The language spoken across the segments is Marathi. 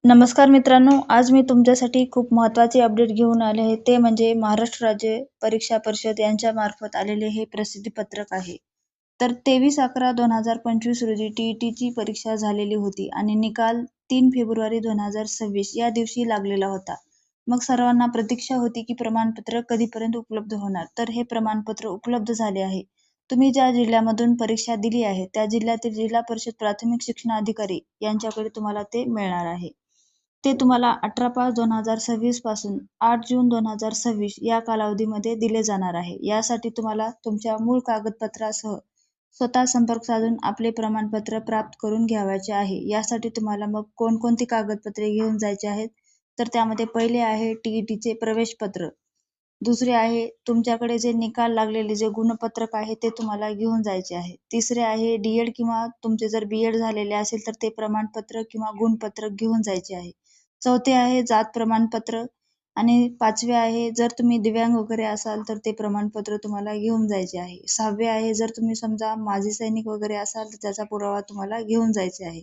नमस्कार मित्रांनो, आज मी तुमच्यासाठी खूप महत्त्वाचे अपडेट घेऊन आले आहे. ते म्हणजे महाराष्ट्र राज्य परीक्षा परिषद यांच्या मार्फत आलेले हे प्रसिद्धी पत्रक आहे. तर 23/11/2025 रोजी टी-ई-टीची परीक्षा झालेली होती आणि निकाल 3 फेब्रुवारी 2026 या दिवशी लागलेला होता. मग सर्वांना प्रतीक्षा होती की प्रमाणपत्र कधीपर्यंत उपलब्ध होणार. तर हे प्रमाणपत्र उपलब्ध झाले आहे. तुम्ही ज्या जिल्ह्यामधून परीक्षा दिली आहे, त्या जिल्ह्यातील जिल्हा परिषद प्राथमिक शिक्षणाधिकारी यांच्याकडे तुम्हाला ते मिळणार आहे. ते तुम्हाला 18/5/2026 पासून 8 जून 2026 या कालावधीमध्ये दिले जाणार आहे. यासाठी तुम्हाला तुमच्या मूळ कागदपत्रासह स्वतः संपर्क साधून आपले प्रमाणपत्र प्राप्त करून घ्यावयाचे आहे. यासाठी तुम्हाला मग कोणकोणती कागदपत्रे घेऊन जायची आहेत, तर त्यामध्ये पहिले आहे टी-ई-टीचे प्रवेशपत्र. दुसरे आहे तुमच्याकडे जे निकाल लागलेले जे गुणपत्रक आहे ते तुम्हाला घेऊन जायचे आहे. तिसरे आहे डी-एड किंवा तुमचे जर बी-एड झालेले असेल तर ते प्रमाणपत्र किंवा गुणपत्रक घेऊन जायचे आहे. चौथे आहे जात प्रमाणपत्र आणि पाचवे आहे जर तुम्ही दिव्यांग वगैरे असाल तर ते प्रमाणपत्र तुम्हाला घेऊन जायचे आहे. सहावे आहे जर तुम्ही समजा माजी सैनिक वगैरे असाल तर त्याचा पुरावा तुम्हाला घेऊन जायचे आहे.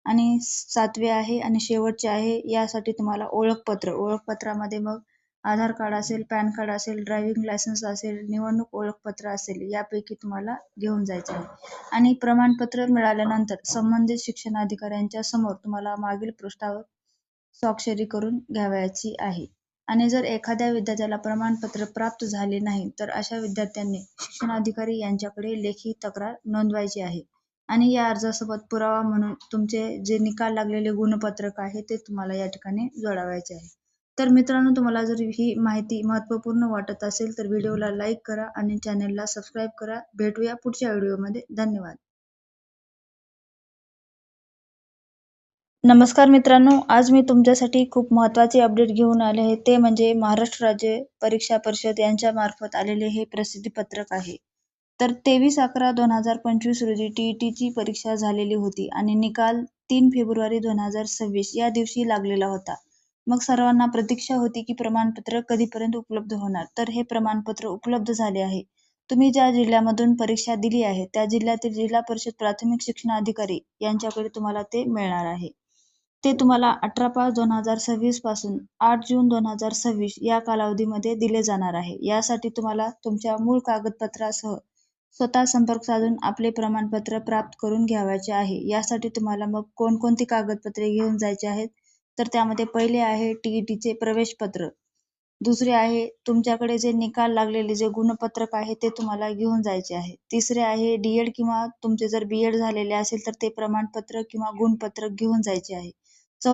आणि सातवे आहे आणि शेवटचे आहे यासाठी तुम्हाला ओळखपत्र. ओळखपत्रामध्ये मग आधार कार्ड असेल, पॅन कार्ड असेल, ड्रायव्हिंग लायसन्स असेल, निवडणूक ओळखपत्र असेल यापैकी तुम्हाला घेऊन जायचे आहे. आणि प्रमाणपत्र मिळाल्यानंतर संबंधित शिक्षणाधिकाऱ्यांच्या समोर तुम्हाला मागील पृष्ठावर स्वाक्षरी करून घ्यावयाची आहे. आणि जर एखाद्या विद्यार्थ्याला प्रमाणपत्र प्राप्त झाले नाही, तर अशा विद्यार्थ्यांनी शिक्षणाधिकारी यांच्याकडे लेखी तक्रार नोंदवायची आहे. आणि या अर्जासोबत पुरावा म्हणून तुमचे जे निकाल लागलेले गुणपत्रक आहे ते तुम्हाला या ठिकाणी जोडावायचे आहे. तर मित्रांनो, तुम्हाला जर ही माहिती महत्त्वपूर्ण वाटत असेल तर व्हिडिओला लाईक करा आणि चॅनेलला सबस्क्राईब करा. भेटूया पुढच्या व्हिडिओमध्ये. धन्यवाद. नमस्कार मित्रांनो, आज मी तुमच्यासाठी खूप महत्त्वाचे अपडेट घेऊन आले आहे. ते म्हणजे महाराष्ट्र राज्य परीक्षा परिषद यांच्या मार्फत आलेले हे प्रसिद्धी पत्रक आहे. तर 23/11/2025 रोजी टी-ई-टीची परीक्षा झालेली होती आणि निकाल 3 फेब्रुवारी 2026 या दिवशी लागलेला होता. मग सर्वांना प्रतीक्षा होती की प्रमाणपत्र कधीपर्यंत उपलब्ध होणार. तर हे प्रमाणपत्र उपलब्ध झाले आहे. तुम्ही ज्या जिल्ह्यामधून परीक्षा दिली आहे, त्या जिल्ह्यातील जिल्हा परिषद प्राथमिक शिक्षणाधिकारी यांच्याकडे तुम्हाला ते मिळणार आहे. ते तुम्हाला 18/5/2026 पासून 8 जून 2026 या कालावधीमध्ये दिले जाणार आहे. यासाठी तुम्हाला तुमच्या मूळ कागदपत्रासह स्वतः संपर्क साधून आपले प्रमाणपत्र प्राप्त करून घ्यावयाचे आहे. यासाठी तुम्हाला मग कोणकोणती कागदपत्रे घेऊन जायची आहेत, तर त्यामध्ये पहिले आहे टी-ई-टीचे प्रवेशपत्र. दुसरे आहे तुमच्याकडे जे निकाल लागलेले जे गुणपत्रक आहे ते तुम्हाला घेऊन जायचे आहे. तिसरे आहे डी-एड किंवा तुमचे जर बी-एड झालेले असेल तर ते प्रमाणपत्र किंवा गुणपत्रक घेऊन जायचे आहे.